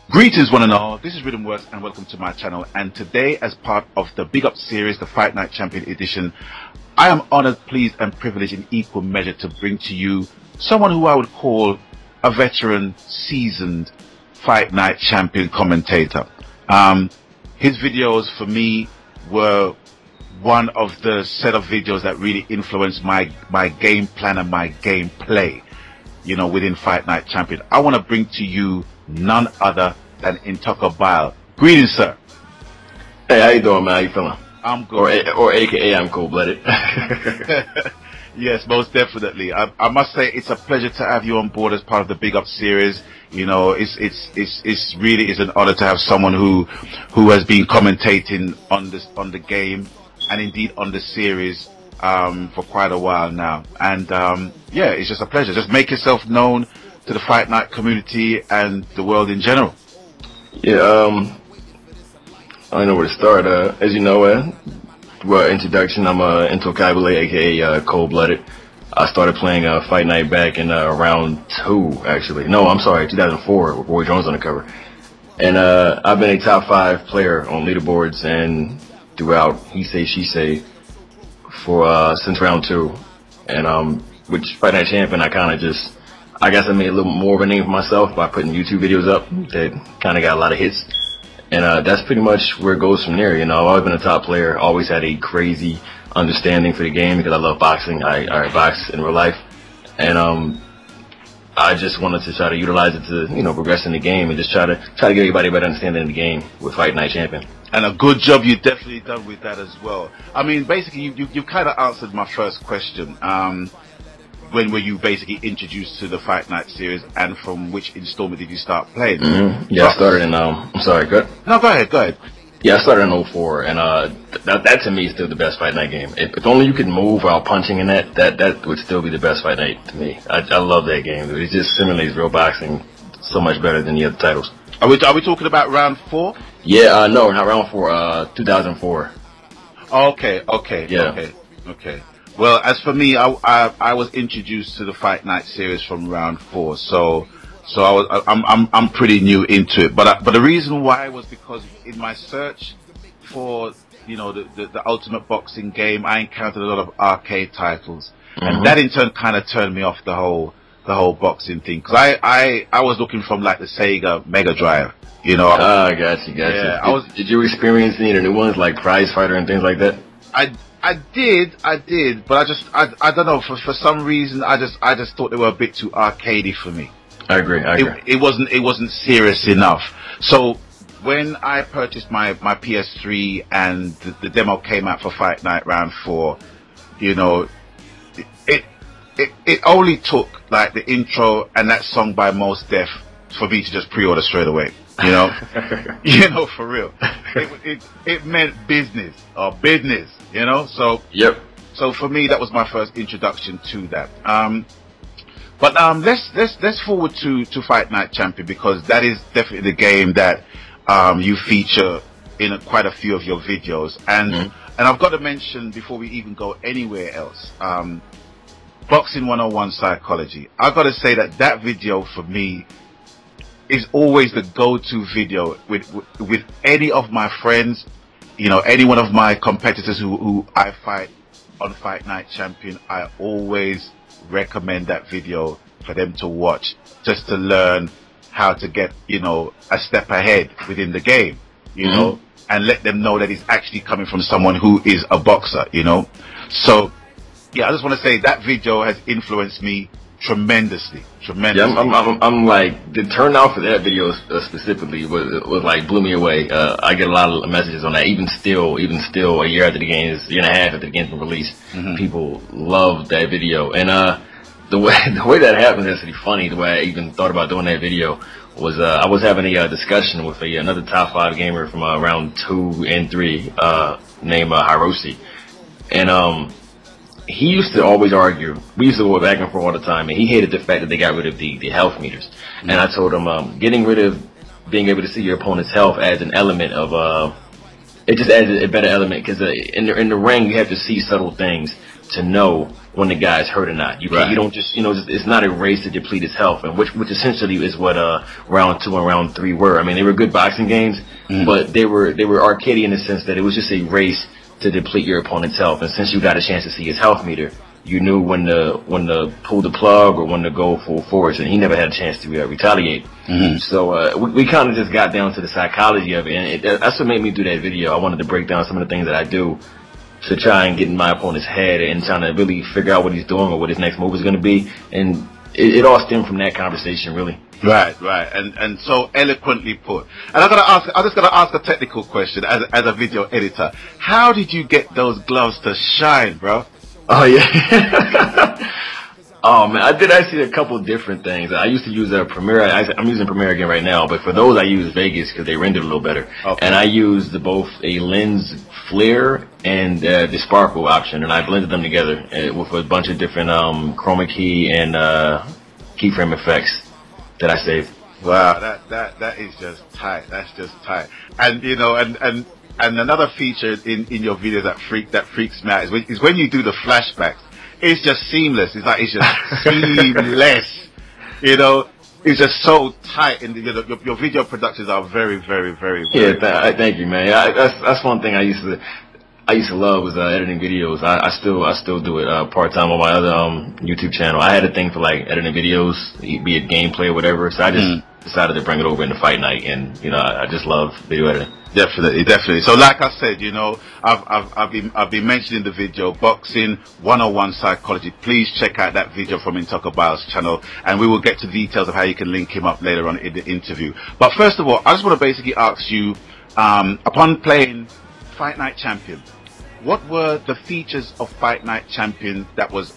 Greetings one and all, this is Rhythm Works and welcome to my channel, and today as part of the Big Up series, the Fight Night Champion edition, I am honored, pleased and privileged in equal measure to bring to you someone who I would call a veteran, seasoned Fight Night Champion commentator. His videos for me were one of the set of videos that really influenced my game plan and my gameplay, you know, within Fight Night Champion. I want to bring to you none other than INTOCCABILE'S. Greetings, sir. Hey, how you doing, man? How you feeling? I'm good. Or AKA, I'm cold-blooded. Yes, most definitely. I must say it's a pleasure to have you on board as part of the Big Up series. You know, it's really is an honor to have someone who has been commentating on the game and indeed on the series for quite a while now. And yeah, it's just a pleasure. Just make yourself known to the Fight Night community and the world in general. Yeah, I don't know where to start. As you know, well, introduction, I'm INTOCCABILE'S, aka cold-blooded. I started playing Fight Night back in round 2, actually. No, I'm sorry, 2004, with Roy Jones on the cover. And I've been a top 5 player on leaderboards and throughout he say, she say for since round 2. And with Fight Night Champion, I guess I made a little more of a name for myself by putting YouTube videos up that kind of got a lot of hits. And that's pretty much where it goes from there. You know, I've always been a top player, always had a crazy understanding for the game because I love boxing. I box in real life. And I just wanted to try to utilize it to, you know, progress in the game and just try to give everybody a better understanding of the game with Fight Night Champion. And a good job you definitely done with that as well. I mean, basically, you kind of answered my first question. When were you basically introduced to the Fight Night series, and from which installment did you start playing? Yeah, I started in, I'm sorry, good? No, go ahead. Yeah, I started in 04, and that to me is still the best Fight Night game. If only you could move while punching in that would still be the best Fight Night to me. I love that game. It just simulates real boxing so much better than the other titles. Are we talking about round 4? Yeah, no, not round 4, 2004. Okay. Yeah. Okay. Well, as for me, I was introduced to the Fight Night series from round 4, so I'm pretty new into it. But the reason why was because in my search for, you know, the ultimate boxing game, I encountered a lot of arcade titles, and that in turn kind of turned me off the whole boxing thing. Because I was looking from like the Sega Mega Drive, you know. I got you. Yeah, did you experience any of the new ones like Prize Fighter and things like that? I did, but I don't know, for some reason I just thought they were a bit too arcadey for me. I agree. It wasn't serious enough. So when I purchased my PS3 and the demo came out for Fight Night round 4, you know, it only took like the intro and that song by Mos Def for me to just pre-order straight away. You know, you know, for real. It meant business. You know, so yep. So for me, that was my first introduction to that. But let's forward to Fight Night Champion, because that is definitely the game that you feature in quite a few of your videos. And I've got to mention before we even go anywhere else, Boxing 101 Psychology. I've got to say that video for me is always the go-to video with any of my friends, you know, any one of my competitors who I fight on Fight Night Champion. I always recommend that video for them to watch, just to learn how to get, you know, a step ahead within the game, you know, and let them know that it's actually coming from someone who is a boxer, you know. So yeah, I just want to say that video has influenced me tremendously. Yeah, I'm like, the turnout for that video specifically was like, blew me away. I get a lot of messages on that. Even still, a year after the game, a year and a half after the game's been released, people love that video. And the way that happened is actually funny. The way I even thought about doing that video was I was having a discussion with another top 5 gamer from round 2 and 3 named Hiroshi, and he used to always argue. We used to go back and forth all the time, and he hated the fact that they got rid of the health meters. And I told him, getting rid of being able to see your opponent's health adds an element of, it just adds a better element, because in the ring you have to see subtle things to know when the guy's hurt or not. You can't, you don't just, it's not a race to deplete his health, and which essentially is what round 2 and round 3 were. I mean, they were good boxing games, but they were arcadey in the sense that it was just a race to deplete your opponent's health. And since you got a chance to see his health meter, you knew when to pull the plug or when to go full force, and he never had a chance to retaliate. So we kind of just got down to the psychology of it, and that's what made me do that video. I wanted to break down some of the things that I do to try and get in my opponent's head and trying to really figure out what he's doing or what his next move is going to be. And it all stemmed from that conversation, really. Right, and so eloquently put. And I'm just gonna ask a technical question as a video editor. How did you get those gloves to shine, bro? Oh yeah. Oh man, I did actually a couple different things. I used to use Premiere. I'm using Premiere again right now, but for those I use Vegas because they rendered a little better. Okay. And I used both a lens flare and the sparkle option, and I blended them together with a bunch of different chroma key and keyframe effects that I saved. Wow, that is just tight. That's just tight. And and another feature in your videos that freaks me out is when you do the flashbacks. It's just seamless. It's just seamless. It's just so tight, and your video productions are very, very, very, very. Yeah, thank you, man. That's one thing I used to love was editing videos. I still do it part time on my other YouTube channel. I had a thing for like editing videos, be it gameplay or whatever. So I just decided to bring it over into Fight Night, and I just love video editing. Definitely. So like I said, I've been mentioning the video Boxing 101 Psychology. Please check out that video from INTOCCABILE'S channel, and we will get to details of how you can link him up later on in the interview. But first of all, I just want to basically ask you, upon playing Fight Night Champion, what were the features of Fight Night Champion that was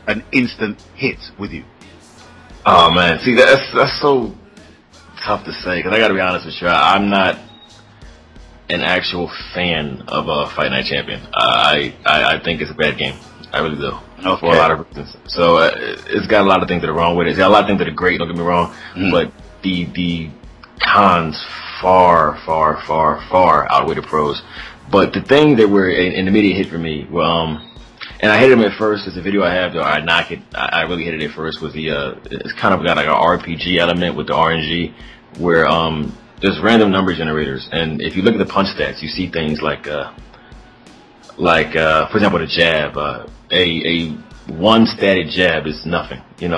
an instant hit with you? Oh man, see that's so tough to say because I got to be honest with you. I'm not an actual fan of Fight Night Champion. I think it's a bad game. I really do. Okay. For a lot of reasons. So it's got a lot of things that are wrong with it. It's got a lot of things that are great. Don't get me wrong, but the cons far outweigh the pros. But the thing that were an immediate hit for me, and I hated him at first. It's a video I have, though I knock it. I really hated it first. Was it's kind of got like an RPG element with the RNG, where there's random number generators, and if you look at the punch stats, you see things like for example, the jab. A one static jab is nothing. You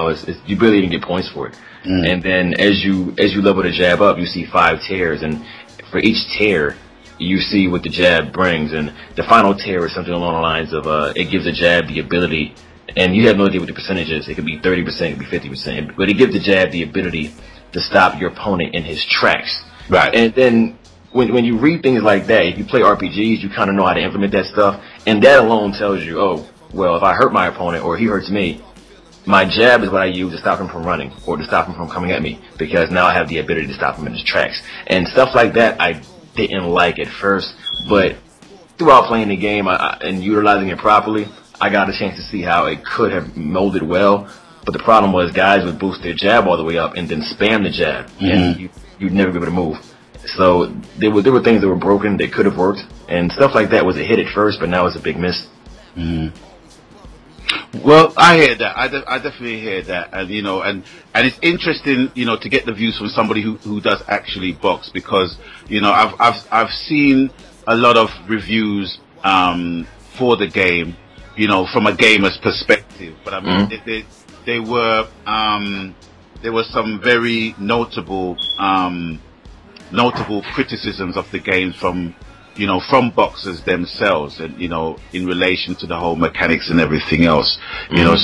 barely even get points for it. And then as you level the jab up, you see 5 tears, and for each tear, you see what the jab brings, and the final tear is something along the lines of it gives the jab the ability, and you have no idea what the percentage is. It could be 30%, it could be 50%, but it gives the jab the ability to stop your opponent in his tracks. Right. And then when you read things like that, if you play RPGs, you kind of know how to implement that stuff, and that alone tells you, oh, well, if I hurt my opponent or he hurts me, my jab is what I use to stop him from running or to stop him from coming at me, because now I have the ability to stop him in his tracks. And stuff like that I didn't like at first, but throughout playing the game and utilizing it properly, I got a chance to see how it could have molded well. But the problem was guys would boost their jab all the way up and then spam the jab, and you'd never be able to move. So there were things that were broken that could have worked, and stuff like that was a hit at first, but now it's a big miss. Well, I hear that. I definitely hear that, and it's interesting, to get the views from somebody who does actually box, because I've seen a lot of reviews for the game, from a gamer's perspective, but I mean there were some very notable criticisms of the game from boxers themselves, and in relation to the whole mechanics and everything else.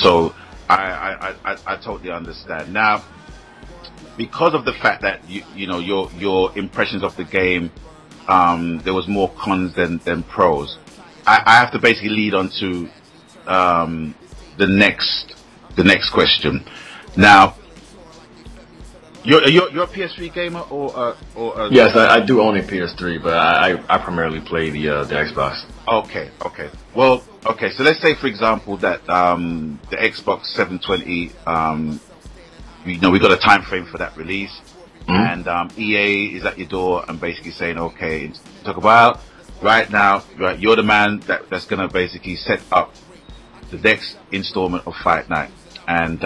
So I totally understand. Now, because of the fact that your impressions of the game, there was more cons than pros, I have to basically lead on to the next question. Now, you're a PS3 gamer or yes, I do own a PS3, but I primarily play the Xbox. Okay. Well, okay. So let's say, for example, that the Xbox 720, we got a time frame for that release, and EA is at your door and basically saying, okay, talk about right now, right? You're the man that's gonna basically set up the next installment of Fight Night, and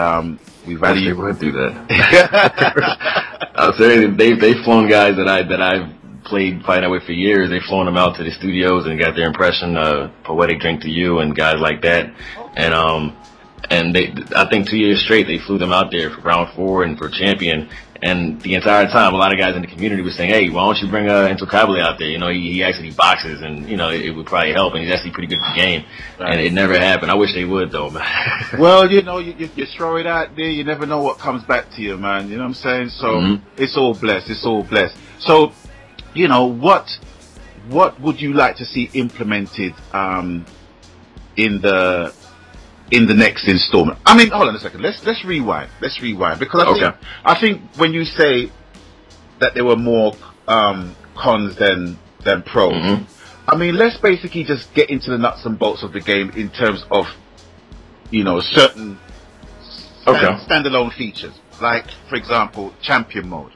we value. They would do that. I'll say they've flown guys that I've played Fight Night with for years. They've flown them out to the studios and got their impression of Poetic Drink to You and guys like that, and I think 2 years straight they flew them out there for round 4 and for champion. And the entire time, a lot of guys in the community were saying, "Hey, why don't you bring Intocabile out there? You know, he actually boxes, and you know, it would probably help. And he's actually pretty good at the game." Right. And it never happened. I wish they would, though, man. Well, you know, you throw it out there. You never know what comes back to you, man. You know what I'm saying? So it's all blessed. It's all blessed. So, you know, what would you like to see implemented in the next installment? I mean, hold on a second. Let's rewind. Because I think when you say that there were more cons than pros, I mean, let's basically just get into the nuts and bolts of the game in terms of, you know, certain standalone features. Like, for example, champion mode.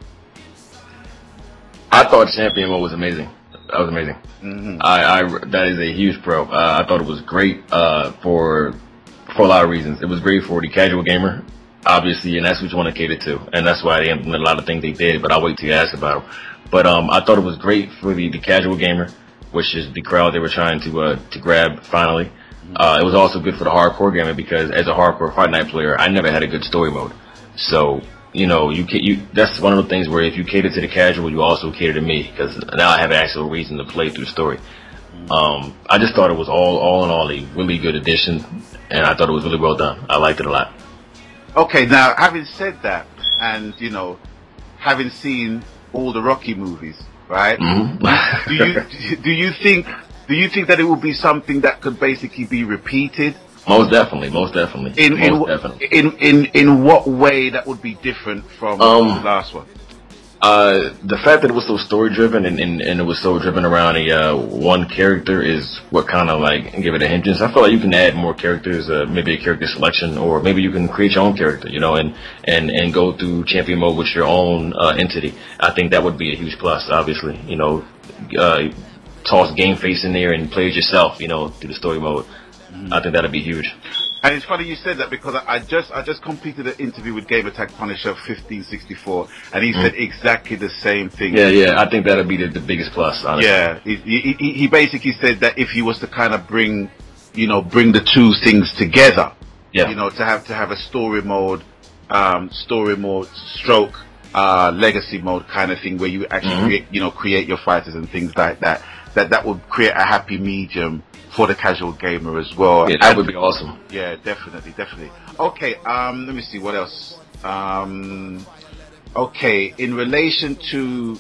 I thought champion mode was amazing. That was amazing. That is a huge pro. I thought it was great for a lot of reasons. It was great for the casual gamer, obviously, and that's what you want to cater to, and that's why they implemented a lot of things they did, but I'll wait till you ask about them. But I thought it was great for the casual gamer, which is the crowd they were trying to grab finally. It was also good for the hardcore gamer because as a hardcore Fight Night player, I never had a good story mode. So, you know, that's one of the things where if you cater to the casual, you also cater to me, because now I have an actual reason to play through the story. I just thought it was all in all a really good addition, and I thought it was really well done. I liked it a lot. Okay, now having said that, and you know, having seen all the Rocky movies, right? Do you think that it will be something that could basically be repeated? Most definitely. In what way that would be different from the last one? The fact that it was so story driven and it was so driven around one character is what kind of like give it a hindrance. I feel like you can add more characters, maybe a character selection, or maybe you can create your own character, you know, and go through champion mode with your own entity. I think that would be a huge plus, obviously, you know, toss game face in there and play as yourself, you know, through the story mode. I think that'd be huge. And it's funny you said that because I just completed an interview with Game Attack Punisher 1564, and he said exactly the same thing. Yeah, I think that'd be the biggest plus, honestly. Yeah, he basically said that if he was to kind of bring the two things together, you know, to have a story mode stroke legacy mode kind of thing where you actually create your fighters and things like that, that would create a happy medium for the casual gamer as well. Yeah, that would be awesome. Yeah, definitely. Okay, let me see what else. Okay, in relation to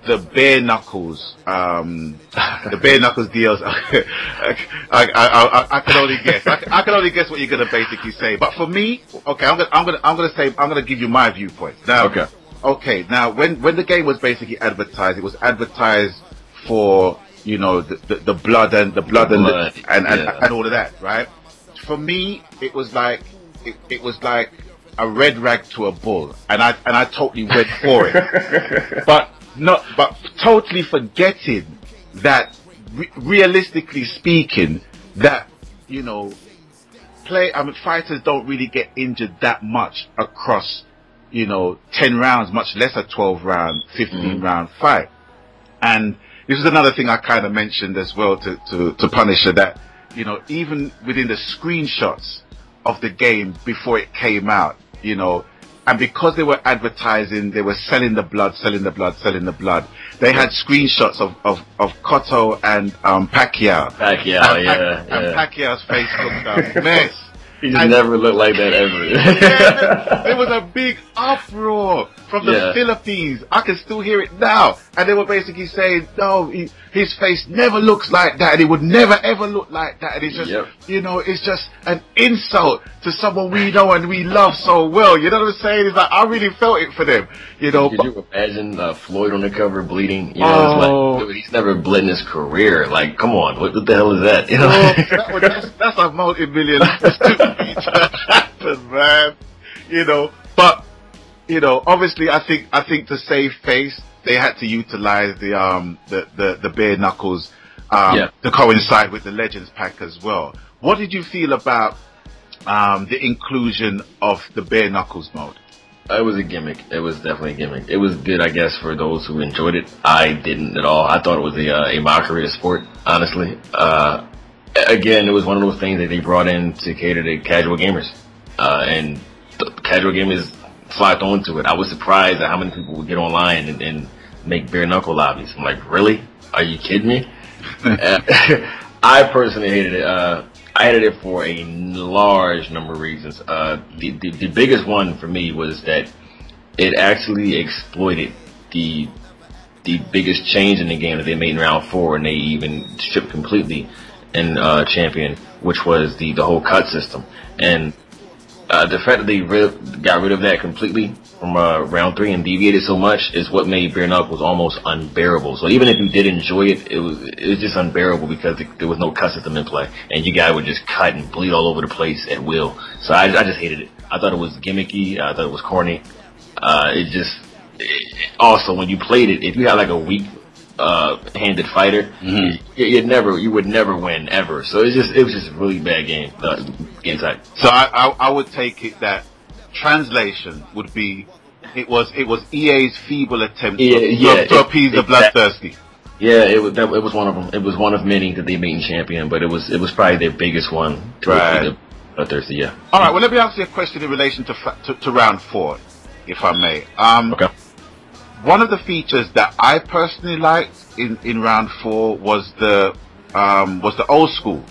the bare knuckles, the bare knuckles deals, I can only guess. I can only guess what you're gonna basically say. But for me, okay, I'm gonna give you my viewpoint. Now, okay. Now, when the game was basically advertised, it was advertised for, you know, the blood and all of that, right? For me, it was like a red rag to a bull, and I totally went for it, but totally forgetting that realistically speaking, that, you know, fighters don't really get injured that much across, you know, 10 rounds, much less a 12 round, 15 round fight. And this is another thing I kind of mentioned as well to Punisher, that, you know, even within the screenshots of the game before it came out, you know, and because they were advertising, they were selling the blood. They had screenshots of Cotto and Pacquiao. And Pacquiao's face looked a mess. He just never looked like that ever. Yeah, there was a big uproar from the Philippines. I can still hear it now. And they were basically saying, no, his face never looks like that, and it would never ever look like that. And it's just, you know, it's just an insult to someone we know and we love so well. You know what I'm saying? It's like, I really felt it for them. You know, could you imagine Floyd on the cover bleeding? You know, it's like, dude, he's never bled in his career. Like, come on, what the hell is that? You know, that's a multi-million happen, man. You know, but you know, obviously, I think to save face, they had to utilize the bare knuckles to coincide with the Legends pack as well. What did you feel about the inclusion of the bare knuckles mode? It was a gimmick. It was definitely a gimmick. It was good, I guess, for those who enjoyed it. I didn't at all. I thought it was a mockery of sport, honestly. Again, it was one of those things that they brought in to cater to casual gamers. And casual gamers flocked onto it. I was surprised at how many people would get online and make bare knuckle lobbies. I'm like, really? Are you kidding me? I personally hated it. I hated it for a large number of reasons. The biggest one for me was that it actually exploited the biggest change in the game that they made in round 4, and they even stripped completely in Champion, which was the whole cut system. And the fact that they got rid of that completely from round 3 and deviated so much is what made bare knuckles almost unbearable. So even if you did enjoy it, it was just unbearable because there was no cut system in play, and you guys would just cut and bleed all over the place at will. So I just hated it. I thought it was gimmicky. I thought it was corny. Also, when you played it, if you had like a weak handed fighter, you would never win ever. So it was just a really bad game type. So I would take it that translation would be it was EA's feeble attempt to appease the bloodthirsty. Yeah, it was one of them. It was one of many that they made in Champion, but it was probably their biggest one to appease the bloodthirsty. Yeah. All right. Well, let me ask you a question in relation to round 4, if I may. Okay. One of the features that I personally liked in round 4 was the old school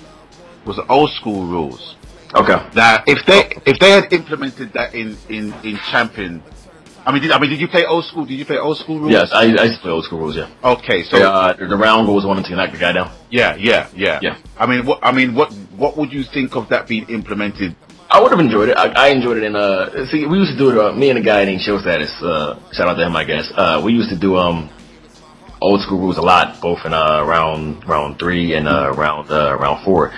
rules. Okay. Now, if they had implemented that in Champion, did you play old school? Did you play old school rules? Yes, I used to play old school rules. Yeah. Okay, so the round goes on until you knock the guy down. Yeah. What would you think of that being implemented? I would have enjoyed it. I enjoyed it in see, we used to do it. Me and a guy named Chill Status. Shout out to him, I guess. We used to do old school rules a lot, both in round 3 and round 4.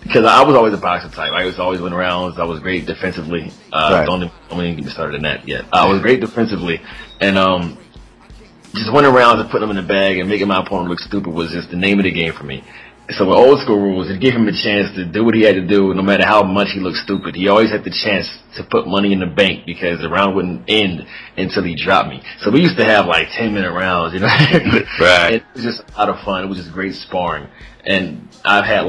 Because I was always a boxer type. I was always winning rounds. I was great defensively. Right. Don't even get me started in that yet. I was great defensively, and just winning rounds and putting them in the bag and making my opponent look stupid was just the name of the game for me. So with old school rules, it gave him a chance to do what he had to do, no matter how much he looked stupid. He always had the chance to put money in the bank because the round wouldn't end until he dropped me. So we used to have like 10-minute rounds, you know. Right. It was just a lot of fun. It was just great sparring. And I've had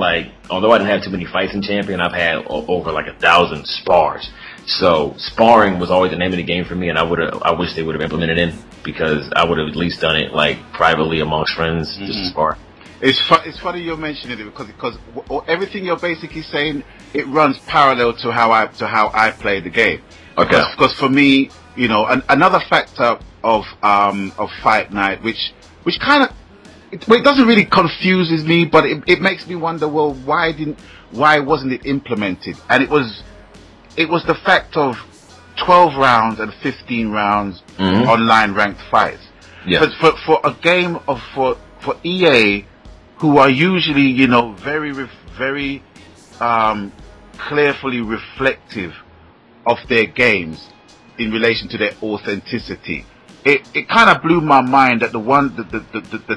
although I didn't have too many fights in Champion, I've had over 1,000 spars. So sparring was always the name of the game for me, and I wish they would have implemented it because I would have at least done it privately amongst friends, just to spar. It's funny you're mentioning it because everything you're basically saying, it runs parallel to how I play the game. Okay. Because for me, another factor of Fight Night, which kind of it doesn't really confuses me, but it makes me wonder, well, why wasn't it implemented? And it was the fact of 12 rounds and 15 rounds online ranked fights. Yeah. But for a game for EA, who are usually, very carefully reflective of their games in relation to their authenticity. It kind of blew my mind that the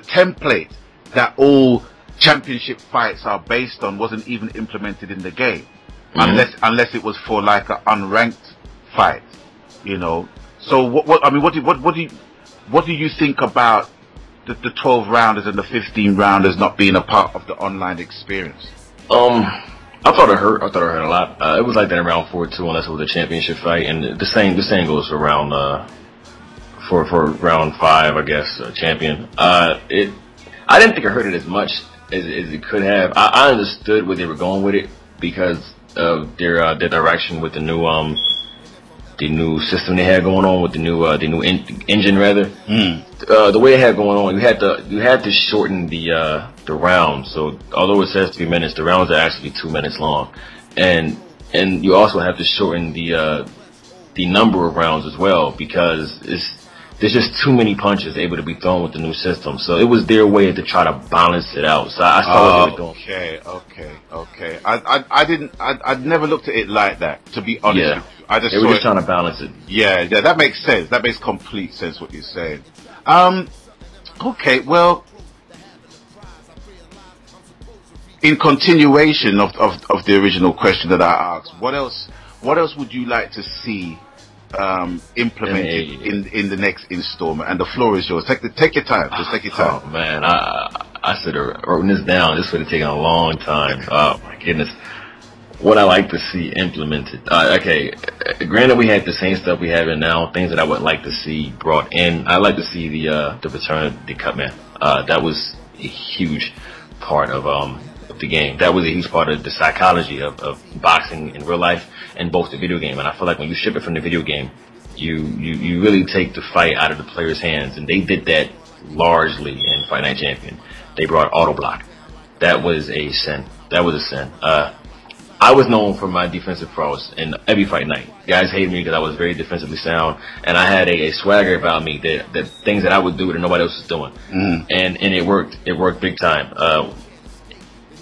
template that all championship fights are based on wasn't even implemented in the game, unless it was for an unranked fight, So what do you think about the 12 rounders and the 15 rounders not being a part of the online experience? I thought it hurt. I thought it hurt a lot. It was like that in round 4 too, unless it was a championship fight, and the same goes for round for round 5, I guess, Champion. I didn't think it hurt it as much as it could have. I understood where they were going with it because of their direction with the new system they had going on with the new engine rather. The way they had going on, you had to shorten the rounds. So although it says 3 minutes, the rounds are actually 2 minutes long, and you also have to shorten the number of rounds as well because there's just too many punches able to be thrown with the new system. So it was their way to try to balance it out. So I saw what they were doing. Okay. I'd never looked at it like that, to be honest. Yeah. With you. I just they were just trying to balance it. Yeah, that makes sense. That makes complete sense what you're saying. Okay, well, in continuation of the original question that I asked, what else would you like to see implemented in the next installment? And the floor is yours. Take your time. Just take your time. Oh man, I should have written this down. This would have taken a long time. Oh my goodness. What I like to see implemented. Okay, granted we had the same stuff we have in now. Things that I would like to see brought in. I like to see the return of the Cutman. That was a huge part of the game. That was a huge part of the psychology of boxing in real life and both the video game. And I feel like when you ship it from the video game, you really take the fight out of the player's hands. And they did that largely in Fight Night Champion. They brought auto block. That was a sin. I was known for my defensive prowess in every fight night. Guys hated me because I was very defensively sound, and I had a swagger about me that things that I would do that nobody else was doing. And it worked. It worked big time.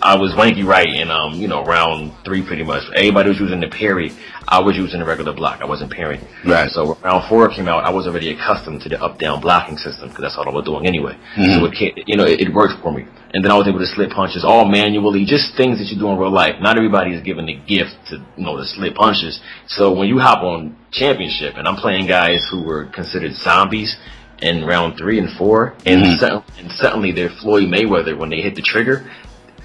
I was wanky right in round 3 pretty much. Everybody was using the parry. I was using the regular block. I wasn't parrying. Right. So when round 4 came out, I was already accustomed to the up-down blocking system because that's all I was doing anyway. So it worked for me. And then I was able to slip punches all manually, just things that you do in real life. Not everybody is given the gift to slip punches. So when you hop on championship, and I'm playing guys who were considered zombies in round 3 and 4, and suddenly they're Floyd Mayweather when they hit the trigger.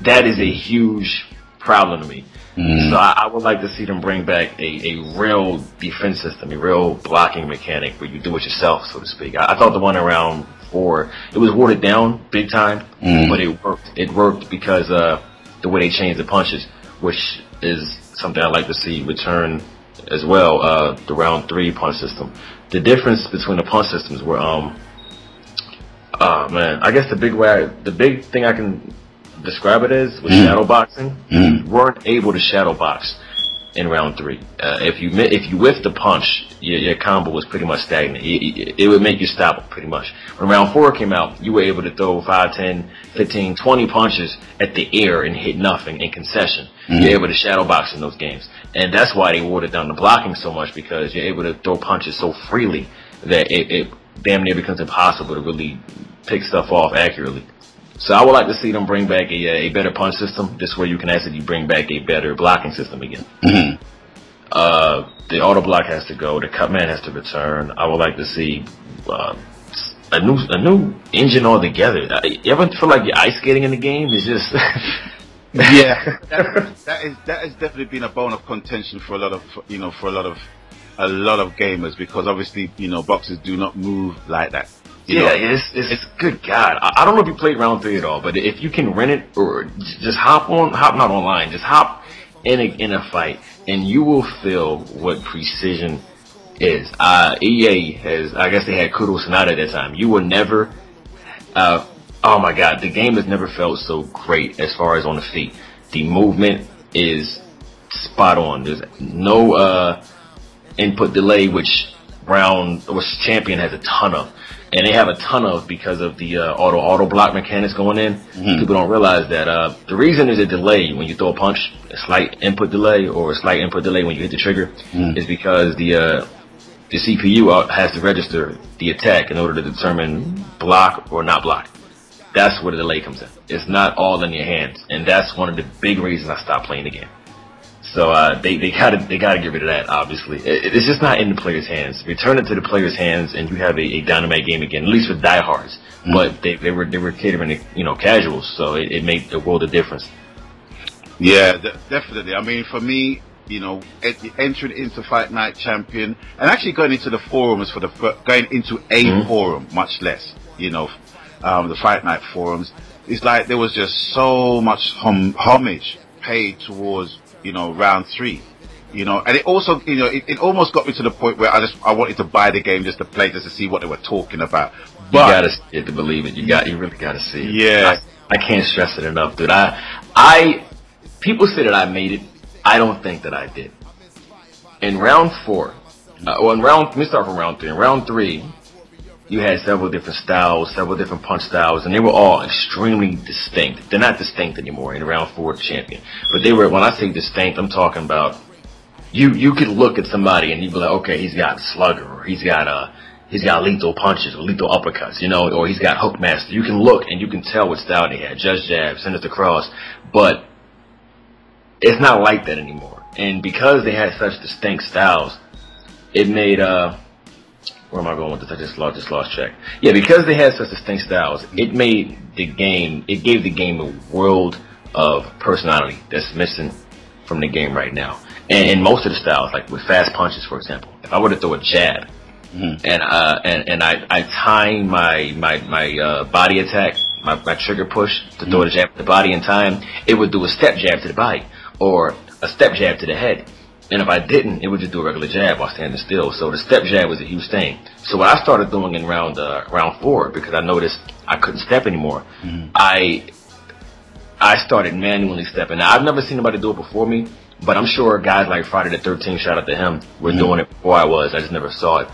That is a huge problem to me. So I would like to see them bring back a real defense system, a real blocking mechanic where you do it yourself, so to speak. I thought the one around 4, it was watered down big time, but it worked. It worked because the way they changed the punches, which is something I'd like to see return as well. The round 3 punch system. The difference between the punch systems were, I guess the big thing I can describe it as was shadow boxing. You weren't able to shadow box in round 3. If you whiffed the punch, your combo was pretty much stagnant. It would make you stop pretty much. When round 4 came out, you were able to throw 5, 10, 15, 20 punches at the air and hit nothing in concession. You're able to shadow box in those games. And that's why they watered down the blocking so much, because you're able to throw punches so freely that it damn near becomes impossible to really pick stuff off accurately. So I would like to see them bring back a better punch system. This way you can actually bring back a better blocking system again. The auto block has to go. The Cutman has to return. I would like to see a new engine altogether. You ever feel like you're ice skating in the game? It's just yeah, that has definitely been a bone of contention for a lot of gamers, because obviously boxers do not move like that. It's good God. I don't know if you played round 3 at all, but if you can rent it or just hop not online, just hop in a fight, and you will feel what precision is. EA has, I guess they had Kudo Sonata at that time. You will never, oh my God, the game has never felt so great as far as on the feet. The movement is spot on. There's no input delay, which Champion has a ton of. And they have a ton of because of the auto block mechanics going in. People don't realize that the reason there's a delay when you throw a punch, a slight input delay, or a slight input delay when you hit the trigger, is because the CPU has to register the attack in order to determine block or not block. That's where the delay comes in. It's not all in your hands, and that's one of the big reasons I stopped playing the game. So they gotta get rid of that. Obviously, it's just not in the player's hands. Return it to the player's hands, and you have a dynamite game again. At least with diehards, but they were catering to casuals, so it made a world of difference. Yeah, definitely. I mean, for me, entering into Fight Night Champion and actually going into the forums going into a forum, much less the Fight Night forums. It's like there was just so much homage paid towards round 3, and it also, it almost got me to the point where I wanted to buy the game just to play, just to see what they were talking about. But you gotta see it to believe it. You really gotta see it. Yeah, I can't stress it enough, dude. People say that I made it. I don't think that I did. In round 4, let me start from round 3. In round 3, you had several different styles, several different punch styles, and they were all extremely distinct. They're not distinct anymore in round 4 champion. But they were, when I say distinct, I'm talking about, you could look at somebody and you'd be like, okay, he's got slugger, or he's got lethal punches, or lethal uppercuts, or he's got hook master. You can look and you can tell what style they had. Judge jab, send it across. But it's not like that anymore. And because they had such distinct styles, it made where am I going with this? I just lost track. Yeah, because they had such distinct styles, it gave the game a world of personality that's missing from the game right now. And in most of the styles, like with fast punches, for example, if I were to throw a jab, and I time my body attack, my trigger push to throw the jab to the body in time, it would do a step jab to the body or a step jab to the head. And if I didn't, it would just do a regular jab while standing still. So the step jab was a huge thing. So what I started doing in round 4, because I noticed I couldn't step anymore, I started manually stepping. Now, I've never seen anybody do it before me, but I'm sure guys like Friday the 13th, shout out to him, were doing it before I was. I just never saw it.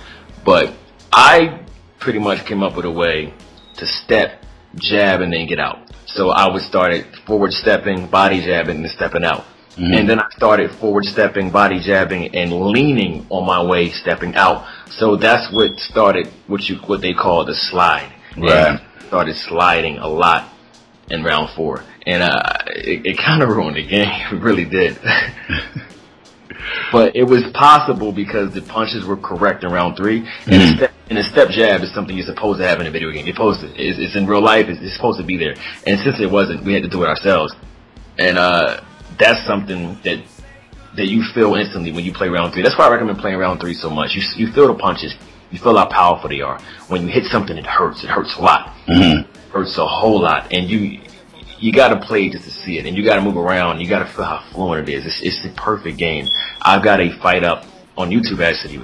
But I pretty much came up with a way to step, jab, and then get out. So I would start forward stepping, body jabbing, and then stepping out. And then I started forward stepping, body jabbing, and leaning on my way, stepping out. So that's what started what they call the slide. Right. And started sliding a lot in round 4, and it kind of ruined the game. It really did. But it was possible because the punches were correct in round 3, and a step jab is something you're supposed to have in a video game. It's in real life. It's supposed to be there. And since it wasn't, we had to do it ourselves. And that's something that you feel instantly when you play round 3. That's why I recommend playing round 3 so much. You feel the punches. You feel how powerful they are. When you hit something, it hurts. It hurts a lot. It hurts a whole lot. And you got to play just to see it. And you got to move around. You got to feel how fluent it is. It's the perfect game. I've got a fight up on YouTube actually.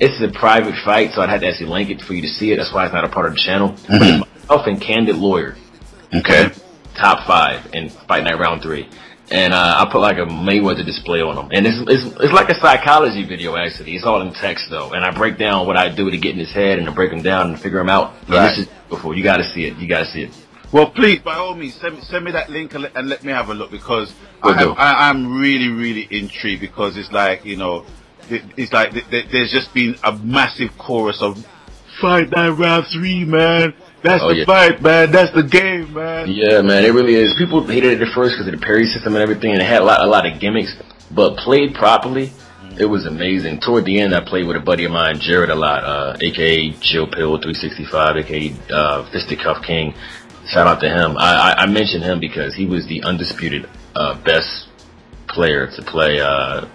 It's a private fight, so I'd have to actually link it for you to see it. That's why it's not a part of the channel. But it's myself and Candid Lawyer. Okay. Top 5 in Fight Night round 3. And I put like a Mayweather display on them. And it's like a psychology video, actually. It's all in text, though. And I break down what I do to get in his head and to break him down and figure him out. And this is before. You got to see it. You got to see it. Well, please, by all means, send me that link and let me have a look, because I'm really, really intrigued, because it's like, you know, it's like there's just been a massive chorus of Fight Night round 3, man. That's the fight, man. That's the game, man. Yeah, man, it really is. People hated it at first because of the parry system and everything, and it had a lot of gimmicks. But played properly, it was amazing. Toward the end, I played with a buddy of mine, Jared, a lot, a.k.a. Chill Pill 365, a.k.a. Fisticuff King. Shout out to him. I mentioned him because he was the undisputed best player to play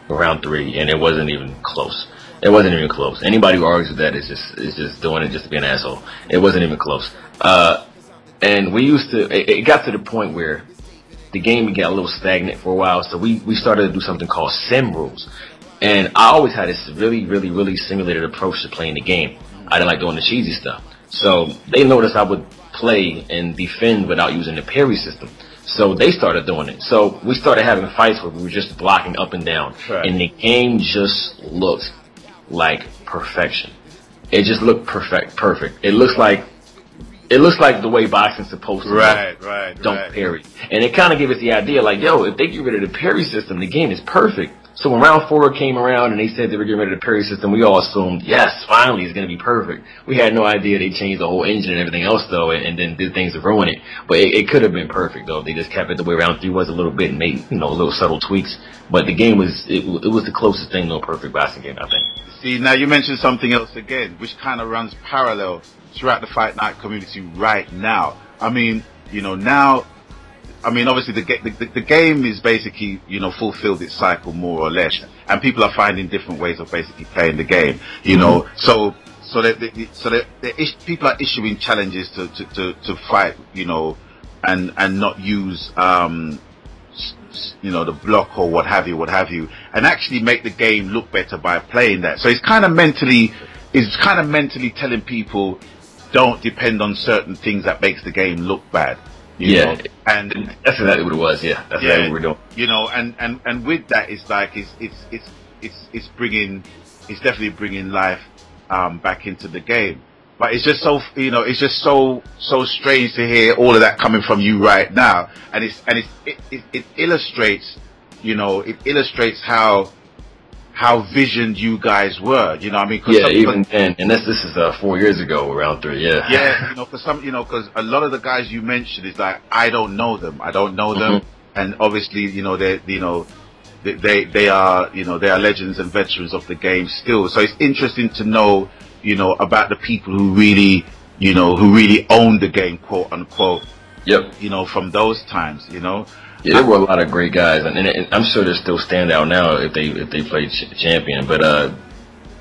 round 3, and it wasn't even close. It wasn't even close. Anybody who argues with that is just doing it just to be an asshole. It wasn't even close. And we used to, it got to the point where the game got a little stagnant for a while, so we started to do something called sim rules. And I always had this really, really, really simulated approach to playing the game. I didn't like doing the cheesy stuff. So they noticed I would play and defend without using the parry system. So they started doing it. So we started having fights where we were just blocking up and down. Right. And the game just looked like perfection. It just looked perfect. It looks like the way boxing's supposed to look. Right. Don't parry. And it kind of gave us the idea, like, yo, if they get rid of the parry system, the game is perfect. So when round 4 came around and they said they were getting rid of the parry system, we all assumed, yes, finally it's going to be perfect. We had no idea they changed the whole engine and everything else, though, and then did things to ruin it. But it could have been perfect, though. They just kept it the way round 3 was a little bit and made, little subtle tweaks. But the game was, it was the closest thing to a perfect boxing game, I think. See, now you mentioned something else again, which kind of runs parallel throughout the Fight Night community right now. I mean, obviously the game is basically, fulfilled its cycle more or less, and people are finding different ways of basically playing the game, so people are issuing challenges to fight, and not use, the block or what have you, and actually make the game look better by playing that. So it's kind of mentally telling people, don't depend on certain things that makes the game look bad. You know? And that's exactly what it was. Yeah, that's exactly what we're doing. And with that, it's like it's definitely bringing life back into the game. But it's just so so strange to hear all of that coming from you right now, and it illustrates how visioned you guys were, I mean? Even then, and this is 4 years ago, around 3, Yeah, for some, because a lot of the guys you mentioned is like, I don't know them, and obviously, you know, they are, you know, they are legends and veterans of the game still. So it's interesting to know, you know, about the people who really, you know, who really owned the game, quote unquote. Yep. You know, from those times, you know. Yeah, there were a lot of great guys, and I'm sure they still stand out now if they played champion. But a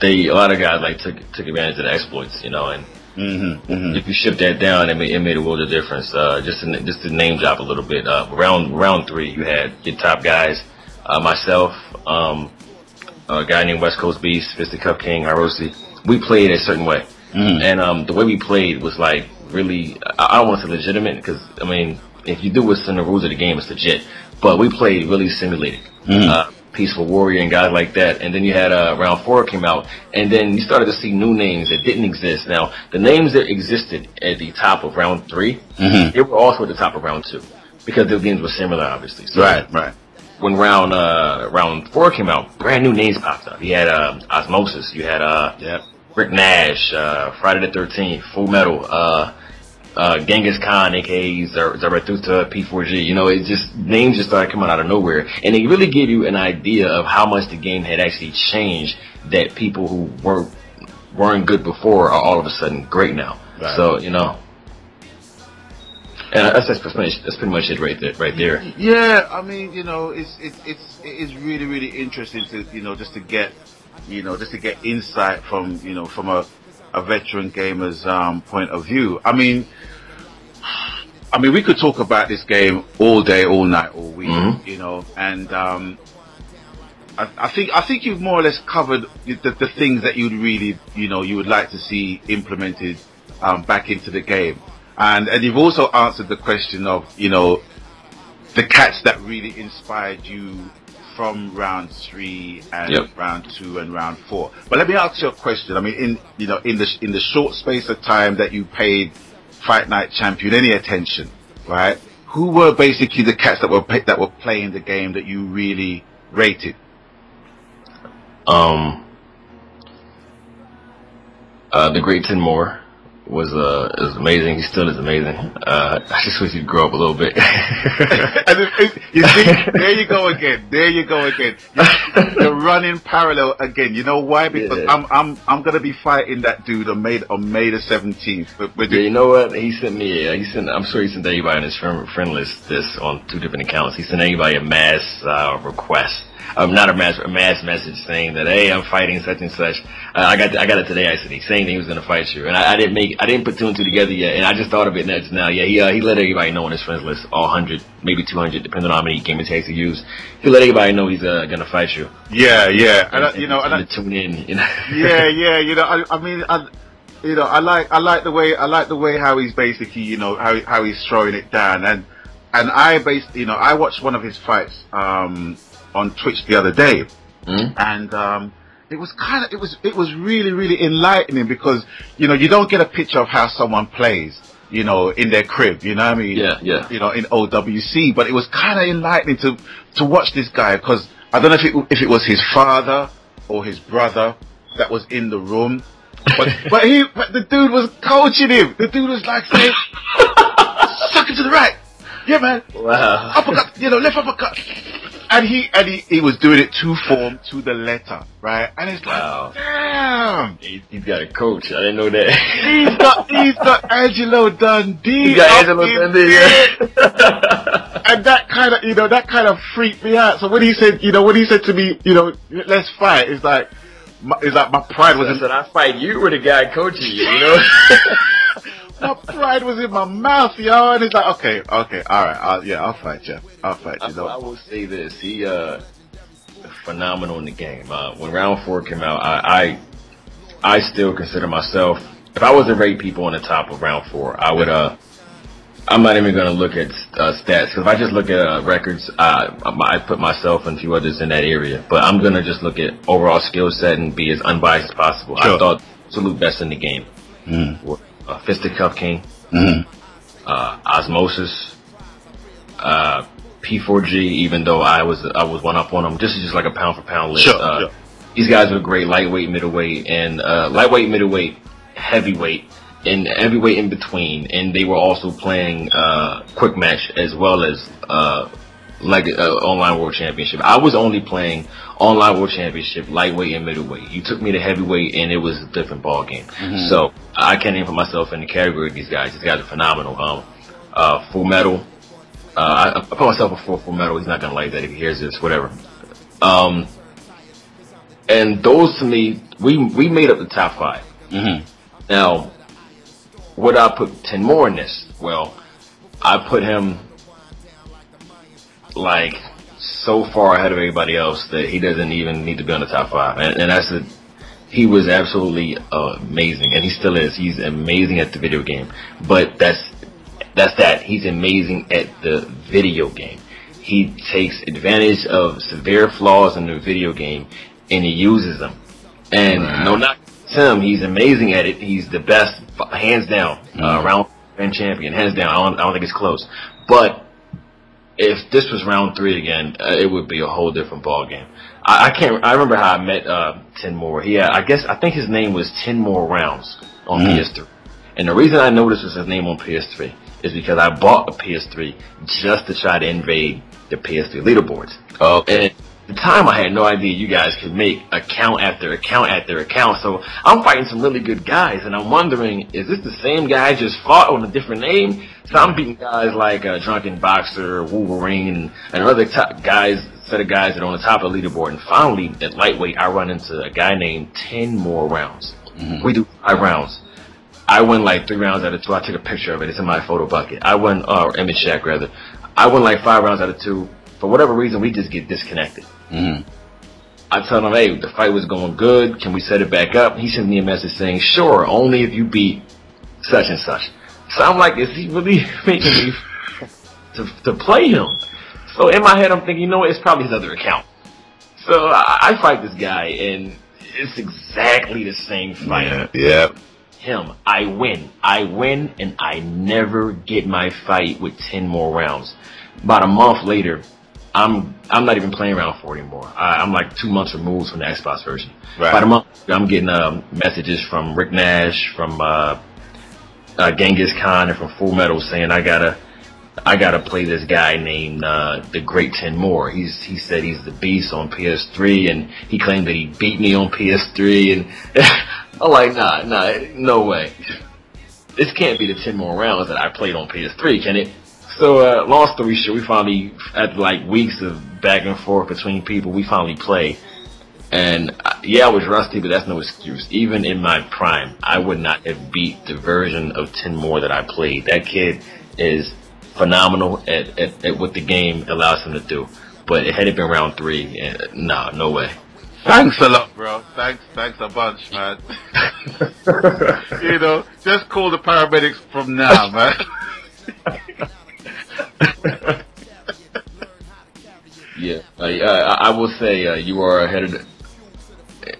lot of guys like took advantage of the exploits, you know, and if you shift that down, it made a world of difference. Just to name drop a little bit. Round 3, you had your top guys, myself, a guy named West Coast Beast, Fisted Cup King, Hiroshi. We played a certain way, and the way we played was like really, I don't want to say legitimate, because I mean, if you do what's in the rules of the game, it's legit. But we played really simulated. Peaceful Warrior and guys like that. And then you had round 4 came out, and then you started to see new names that didn't exist. Now, the names that existed at the top of round 3, they were also at the top of round 2, because the games were similar, obviously. So Right. When round 4 came out, brand new names popped up. You had Osmosis, you had Rick Nash, Friday the 13th, Full Metal, Genghis Khan, aka Zarathustra, P4G. You know, it just, names just started coming out of nowhere, and it really gave you an idea of how much the game had actually changed. That people who weren't good before are all of a sudden great now. Right. So, you know, and that's pretty much it right there. Yeah, I mean, you know, it is really interesting to, you know, just to get insight from, you know, from a veteran gamer's point of view. I mean, we could talk about this game all day, all night, all week, you know, and I think you've more or less covered the things that you'd really, you know, you would like to see implemented back into the game, and you've also answered the question of, you know, the cats that really inspired you from round 3 and round 2 and round 4. But let me ask you a question. I mean, in the short space of time that you paid Fight Night Champion any attention, right? Who were basically the cats that were playing the game that you really rated? The Great Tim Moore was amazing. He still is amazing. I just wish he'd grow up a little bit. You see, there you go again. You're running parallel again. You know why? Because I'm gonna be fighting that dude on May the 17th. But you know what? He sent me. I'm sure he sent everybody on his friend list this on 2 different accounts. He sent everybody a mass request. Not a mass message saying that, hey, I'm fighting such and such. I got it today. I said he's saying that he was going to fight you, and I didn't put 2 and 2 together yet, and I just thought of it just now. Yeah, he let everybody know on his friends list, all 100, maybe 200, depending on how many gamer tags he used. He let everybody know he's going to fight you. Yeah, and you know, and tune in. You know. Yeah, you know, I mean, you know, I like the way how he's basically, you know, how he's throwing it down, and I watched one of his fights on Twitch the other day, and it was really enlightening, because, you know, you don't get a picture of how someone plays, you know, in their crib, you know what I mean? Yeah. You know, in OWC, but it was kind of enlightening to watch this guy, because I don't know if it was his father or his brother that was in the room, but the dude was coaching him. The dude was like saying, suck it to the right. Yeah, man. Wow. Uppercut, you know, left uppercut. And he was doing it to form, to the letter, right? And it's like, wow. Damn. He's got a coach. I didn't know that. He's got Angelo Dundee. He got Angelo Dundee, yeah. And that kind of freaked me out. So when he said to me, you know, let's fight, it's like my pride was in. I fight you with a guy coaching you, you know? My pride was in my mouth, yo, and it's like, okay, all right, I'll fight you. No. I will say this: he phenomenal in the game. When round 4 came out, I still consider myself. If I was to rate people on the top of round 4, I would. I'm not even going to look at stats, because if I just look at records, I put myself and a few others in that area. But I'm going to just look at overall skill set and be as unbiased as possible. Sure. I thought absolute best in the game. Fisted Cup King, Osmosis, P4G. Even though I was one up on him, this is just like a pound for pound list. Sure. These guys were great, lightweight, middleweight, and lightweight, middleweight, heavyweight, and heavyweight in between. And they were also playing quick match as well as like online world championship. I was only playing online world championship, lightweight and middleweight. You took me to heavyweight, and it was a different ball game. So I can't even put myself in the category of these guys. These guys are phenomenal. Full Metal. I put myself before Full Metal. He's not gonna like that if he hears this. Whatever. And those to me, we made up the top 5. Now, would I put 10 more in this? Well, I put him like so far ahead of everybody else that he doesn't even need to be on the top 5. And he was absolutely amazing, and he still is. He's amazing at the video game. But that's that. He's amazing at the video game. He takes advantage of severe flaws in the video game, and he uses them. And no, not him. He's amazing at it. He's the best, hands down, round and champion, hands down. I don't think it's close. But if this was round 3 again, it would be a whole different ball game. I remember how I met 10 More. I think his name was 10 More Rounds on PS3. And the reason I know this was his name on PS3 is because I bought a PS3 just to try to invade the PS3 leaderboards. And at the time, I had no idea you guys could make account after account after account. So I'm fighting some really good guys, and I'm wondering, is this the same guy I just fought on a different name? So I'm beating guys like Drunken Boxer, Wolverine, and other set of guys that are on the top of the leaderboard. And finally, at lightweight, I run into a guy named 10 More Rounds. We do 5 rounds. I win like 3 rounds out of 2. I took a picture of it. It's in my photo bucket. Or image shack rather. I won like 5 rounds out of 2. For whatever reason, we just get disconnected. I tell him, hey, the fight was going good. Can we set it back up? He sends me a message saying, sure, only if you beat such and such. So I'm like, is he really making me to play him? So in my head, I'm thinking, you know what? It's probably his other account. So I fight this guy, and it's exactly the same fight. Him. I win, and I never get my fight with 10 More Rounds. About a month later, I'm not even playing round 4 anymore. I'm like 2 months removed from the Xbox version. About a month, I'm getting messages from Rick Nash, from Genghis Khan, and from Full Metal saying I gotta play this guy named the Great 10 More. He said he's the beast on PS3, and he claimed that he beat me on PS3, and I'm like, nah, no way. This can't be the 10 More Rounds that I played on PS3, can it? So, long story short, we finally, after like weeks of back and forth between people, we finally play. And yeah, I was rusty, but that's no excuse. Even in my prime, I would not have beat the version of 10 More that I played. That kid is phenomenal at what the game allows him to do. But it had it been round 3, and nah, no way. Thanks a lot, bro. Thanks a bunch, man. You know, just call the paramedics from now, man. Yeah, I will say you are ahead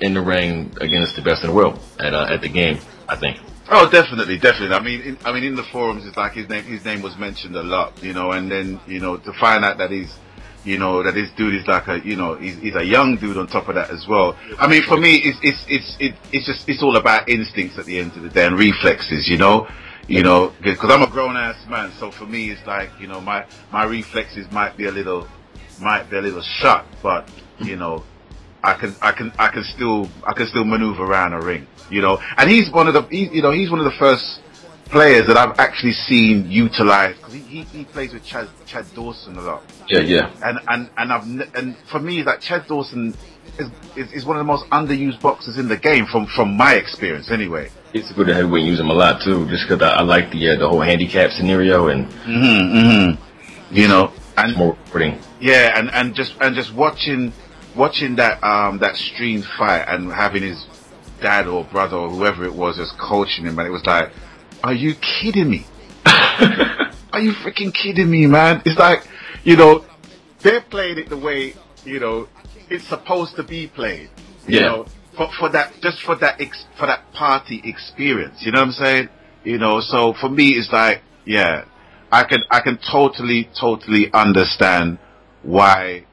in the ring against the best in the world at the game, I think. Oh, definitely. I mean, in the forums, it's like his name was mentioned a lot, you know, and then, you know, to find out that that this dude is like he's a young dude on top of that as well. I mean, for me, it's all about instincts at the end of the day and reflexes, you know, because I'm a grown ass man. So for me, it's like, you know, my reflexes might be a little shut, but you know, I can still maneuver around a ring, you know. And he's one of the first players that I've actually seen utilize, because he plays with Chad Dawson a lot. Yeah. And for me, that Chad Dawson is one of the most underused boxers in the game from my experience anyway. It's good to heavyweight use him a lot too, just because I like the whole handicap scenario and you know, and more rewarding. Yeah, and just watching that stream fight and having his dad or brother or whoever it was just coaching him, and it was like, are you kidding me? Are you freaking kidding me, man? It's like, you know, they're playing it the way, you know, it's supposed to be played. You know, for that party experience. You know what I'm saying? You know, so for me, it's like, yeah, I can totally understand why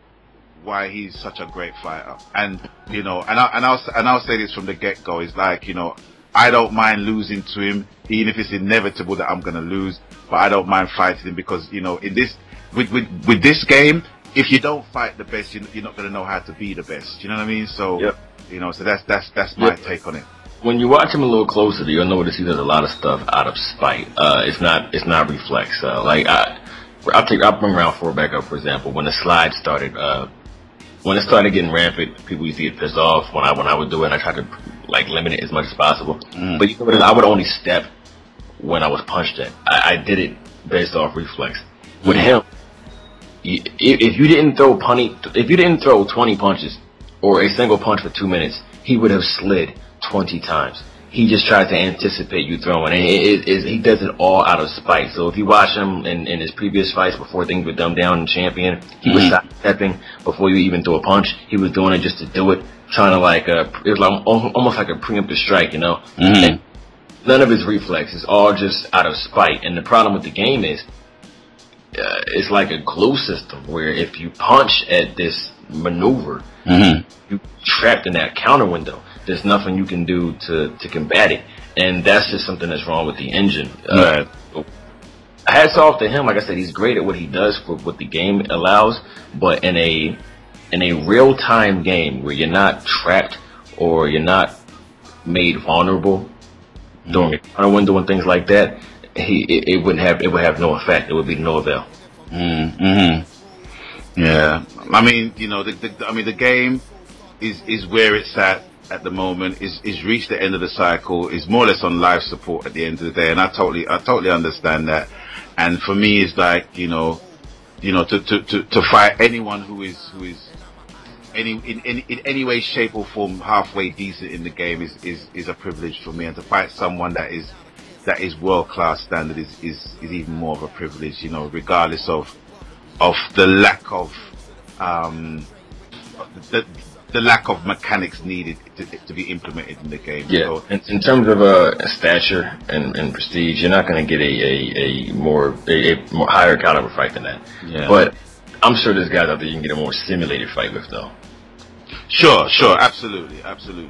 he's such a great fighter. And you know, and I'll say this from the get go. It's like, you know, I don't mind losing to him, even if it's inevitable that I'm gonna lose. But I don't mind fighting him, because, you know, in this with this game, if you don't fight the best, you're not going to know how to be the best. You know what I mean? So, Yep. you know, so that's my take on it. When you watch him a little closer, you'll notice he does a lot of stuff out of spite. It's not reflex. Like I'll bring round 4 back up, for example. When the slide started, when it started getting rampant, people used to get pissed off when I would do it. I tried to like limit it as much as possible. But you know, I would only step when I was punched at. I did it based off reflex. With him, if you didn't throw 20 punches or a single punch for 2 minutes, he would have slid 20 times. He just tried to anticipate you throwing, and he does it all out of spite. So if you watch him in his previous fights before things were dumbed down in Champion, he was stepping before you even throw a punch. He was doing it just to do it, trying to like it was like almost like a preemptive strike, you know. And none of his reflex is all just out of spite. And the problem with the game is, it's like a glue system where if you punch at this maneuver, you're trapped in that counter window. There's nothing you can do to combat it, and that's just something that's wrong with the engine. Right. Hats off to him. Like I said, he's great at what he does for what the game allows, but in a real time game where you're not trapped or you're not made vulnerable during a counter window and things like that, it would have no effect. It would be no avail. Yeah, I mean, you know, the game is where it's at the moment. Is reached the end of the cycle. Is more or less on life support at the end of the day, and I totally understand that. And for me, it's like you know, to fight anyone who is in any way, shape, or form halfway decent in the game is a privilege for me, and to fight someone that is world class standard is even more of a privilege, you know, regardless of the lack of the lack of mechanics needed to be implemented in the game. Yeah, So, in terms of stature and prestige, you're not going to get a more higher caliber fight than that. Yeah. But I'm sure there's guys out there you can get a more simulated fight with, though. Sure, absolutely.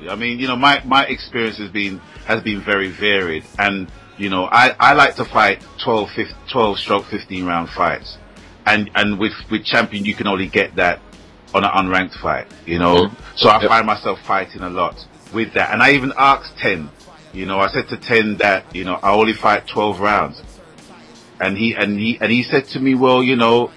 I mean, you know, my experience has been very varied, and you know, I like to fight 12-15 round fights, and with Champion you can only get that on an unranked fight, you know. So I find myself fighting a lot with that, and I even asked 10. You know, I said to 10 that, you know, I only fight 12 rounds, and he said to me, well, you know,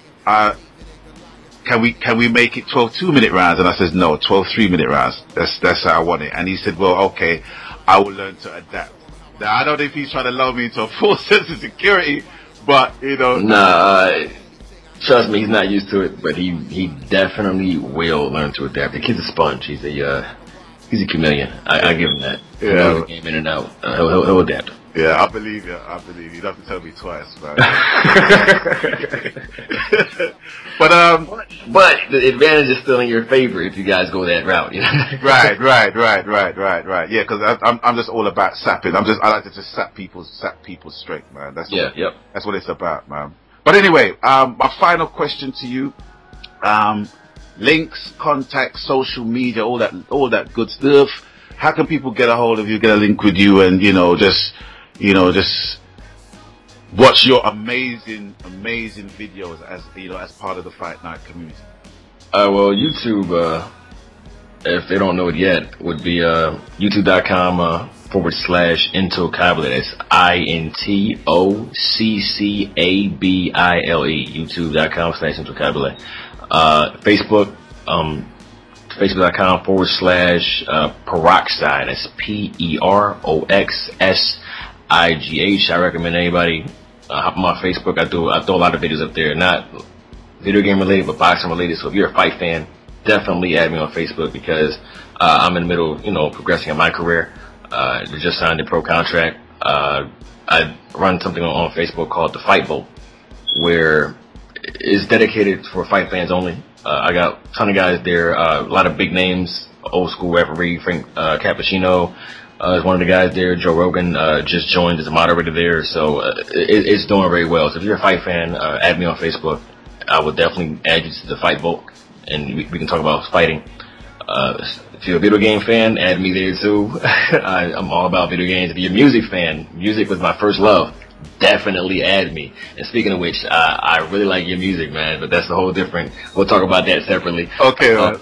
can we make it 12 2-minute rounds? And I said, no, 12 3-minute rounds. That's how I want it. And he said, well, okay, I will learn to adapt. Now, I don't know if he's trying to lull me into a false sense of security, but, you know. Nah, trust me, he's not used to it, but he definitely will learn to adapt. The kid's a sponge. He's a chameleon. I give him that. He knows the game in and out. He'll adapt. Yeah, I believe you. You don't have to tell me twice, man. But the advantage is still in your favor if you guys go that route. You know? Right. Yeah, because I'm just all about sapping. I like to just sap people straight, man. That's what it's about, man. But anyway, my final question to you: links, contacts, social media, all that good stuff. How can people get a hold of you, get a link with you, and just watch your amazing videos as part of the Fight Night community? Well, YouTube, if they don't know it yet, would be youtube.com /INTOCCABILE. That's INTOCCABILE. youtube.com /INTOCCABILE. Facebook, facebook.com /peroxide. That's PEROXSIGH. I recommend anybody hop on my Facebook. I throw a lot of videos up there, not video game related, but boxing related. So if you're a fight fan, definitely add me on Facebook, because I'm in the middle, progressing in my career. Just signed a pro contract. I run something on Facebook called the Fight Bolt, where it's dedicated for fight fans only. I got a ton of guys there, a lot of big names, old school referee Frank Cappuccino is one of the guys there. Joe Rogan just joined as a moderator there, so it's doing very well. So if you're a fight fan, add me on Facebook. I will definitely add you to the Fight Bolt, and we can talk about fighting. If you're a video game fan, add me there too. I'm all about video games. If you're a music fan, music was my first love. definitely add me. And speaking of which, I really like your music, man, but that's a whole different, we'll talk about that separately. Okay, man.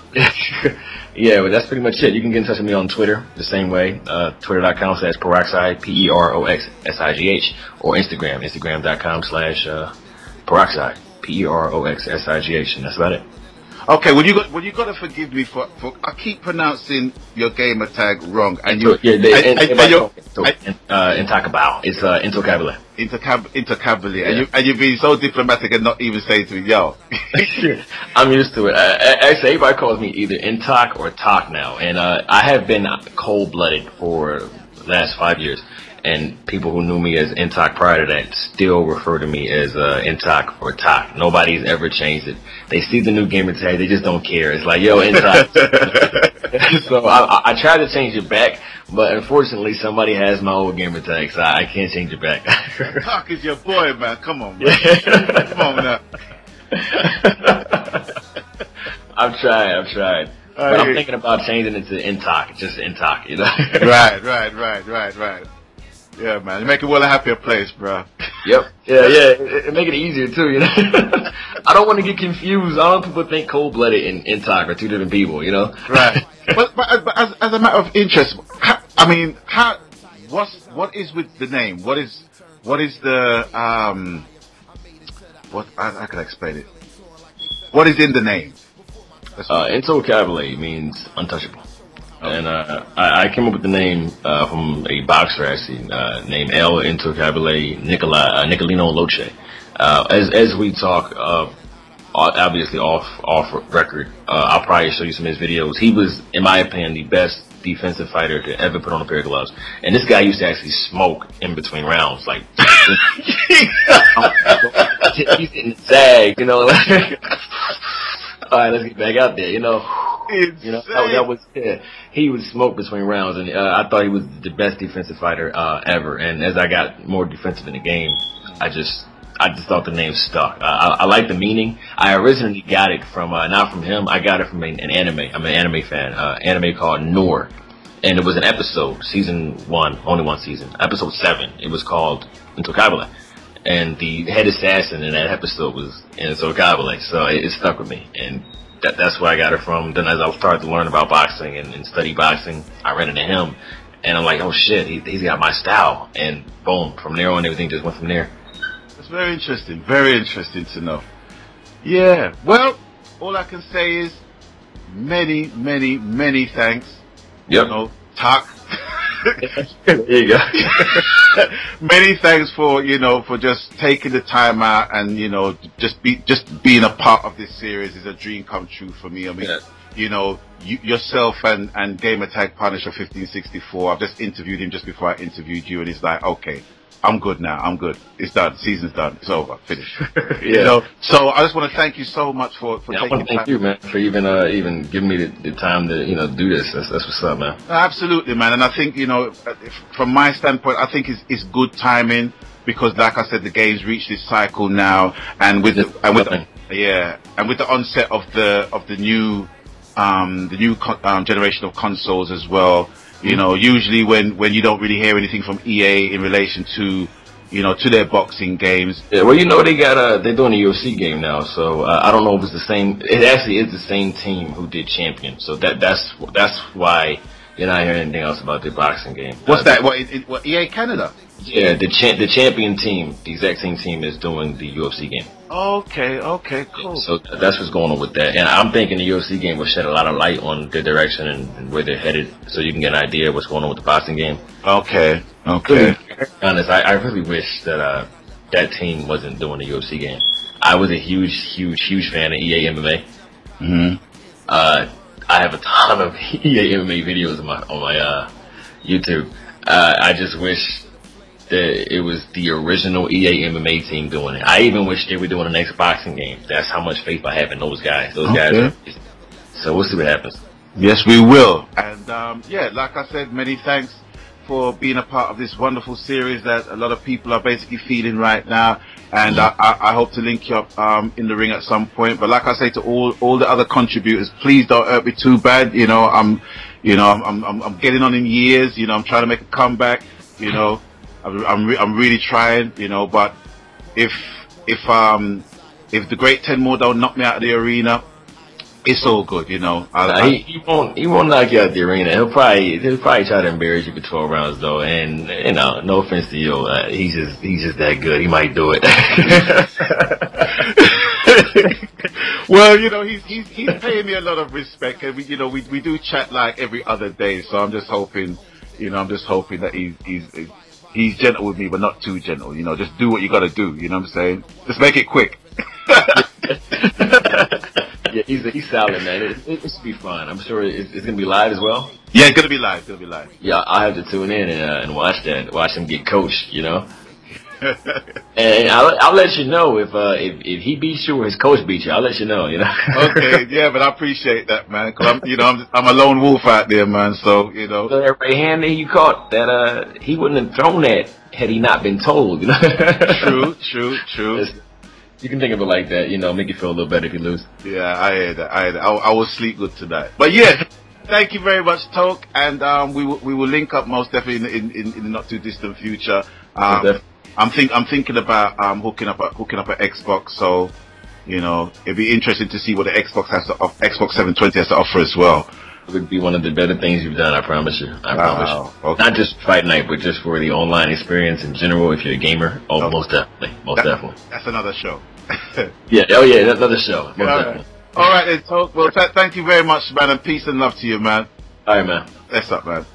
Yeah, but that's pretty much it. You can get in touch with me on Twitter the same way, twitter.com/peroxide, PEROXSIGH, or Instagram.com/peroxide, PEROXSIGH, and that's about it. Okay, well you got to forgive me for I keep pronouncing your gamer tag wrong, and Intoccabile. It's Intocabile. Intoccabile, and you've been so diplomatic and not even saying to me, yo. I'm used to it. Actually, everybody calls me either Intoc or Toc now, and I have been cold-blooded for the last 5 years. And people who knew me as Intoc prior to that still refer to me as Intoc or Toc. Nobody's ever changed it. They see the new gamer tag, they just don't care. It's like, yo, Intoc. So I tried to change it back, but unfortunately somebody has my old gamer tag, so I can't change it back. Toc is your boy, man. Come on, man. Come on now. I've tried. But I'm thinking about changing it to Intoc, just Intoc, you know? Right. Yeah, man. You make it well a happier place, bro. Yep. Yeah. It make it easier too, you know. I don't want to get confused. I don't want people to think cold-blooded and Intoc are two different people, you know. Right. but as a matter of interest, what is with the name? What is the how can I explain it? What is in the name? Intocabile means untouchable. And I came up with the name from a boxer actually named El Intocabile Nicolino Loche. As we talk, obviously off record, I'll probably show you some of his videos. He was, in my opinion, the best defensive fighter to ever put on a pair of gloves. And this guy used to actually smoke in between rounds, like he's getting zagged, you know. All right, let's get back out there, you know. You know, that was he would smoke between rounds, and I thought he was the best defensive fighter ever. And as I got more defensive in the game, I just thought the name stuck. I like the meaning. I originally got it from not from him. I got it from an anime. I'm an anime fan. Anime called Noor, and it was an episode, season 1, only one season, episode 7. It was called Intocabile, and the head assassin in that episode was Intocabile. So it stuck with me, and that's where I got it from. Then as I started to learn about boxing and study boxing, I ran into him, and I'm like, oh shit, he's got my style, and boom, from there on, everything just went from there. That's very interesting to know. Yeah, well, all I can say is many thanks. Yep. You know, Toc. There you go. Many thanks for just taking the time out, and just being a part of this series is a dream come true for me. I mean, yourself and Gamertag Punisher 1564. I've just interviewed him just before I interviewed you, and he's like, okay, I'm good now. I'm good. It's done. Season's done. It's over. Finished. Yeah. So I just want to thank you so much for taking I want to thank you, man, for even giving me the time to do this. That's what's up, man. Absolutely, man. And I think from my standpoint, I think it's good timing, because, like I said, the game's reached this cycle now, and with the onset of the new generation of consoles as well. Usually when you don't really hear anything from EA in relation to their boxing games. Yeah, well, they're doing a UFC game now, so I don't know if it's the same. It actually is the same team who did Champion, so that's why you're not hearing anything else about the boxing game. What's that? What EA Canada? Yeah, the Champion team, the exact same team, is doing the UFC game. Okay, cool. So that's what's going on with that. And I'm thinking the UFC game will shed a lot of light on their direction and where they're headed, so you can get an idea of what's going on with the boxing game. Okay. To be honest, I really wish that that team wasn't doing the UFC game. I was a huge fan of EA MMA. Mm-hmm. I have a ton of EA MMA videos on my YouTube. I just wish that it was the original EA MMA team doing it. I even wish they were doing the next boxing game. That's how much faith I have in those guys. Those guys are, so we'll see what happens. Yes, we will. And like I said, many thanks for being a part of this wonderful series that a lot of people are basically feeling right now. And I hope to link you up in the ring at some point. But like I say to all the other contributors, please don't hurt me too bad. I'm getting on in years. I'm trying to make a comeback. I'm really trying, you know. But if the Great 10 more don't knock me out of the arena, it's all good, you know. He won't knock you out the arena. He'll probably try to embarrass you for 12 rounds though. And you know, no offense to you, he's just that good. He might do it. Well, you know, he's paying me a lot of respect, and we do chat like every other day. So I'm just hoping that he's gentle with me, but not too gentle. You know, just do what you got to do. You know what I'm saying? Just make it quick. Yeah, he's solid, man. It should be fun. I'm sure it's gonna be live as well. Yeah, it's gonna be live. Yeah, I have to tune in and watch that. Watch him get coached, you know. And I'll let you know if he beats you or his coach beats you. I'll let you know, you know. Okay, yeah, but I appreciate that, man. Cause I'm a lone wolf out there, man. So you know. So every hand that you caught, that he wouldn't have thrown that had he not been told, you know. True. You can think of it like that, you know, make you feel a little better if you lose. Yeah, I hear that. I will sleep good tonight. But yeah, thank you very much, Toke, and we will link up most definitely in the not too distant future. I'm thinking about hooking up an Xbox, so you know it'd be interesting to see what the Xbox 720 has to offer as well. It would be one of the better things you've done, I promise you. I promise you. Okay. Not just Fight Night, but just for the online experience in general. If you're a gamer, most definitely. That's another show. Yeah, that's another show. Most definitely. All right, then, Toke. Well, thank you very much, man, and peace and love to you, man. All right, man. That's up, man.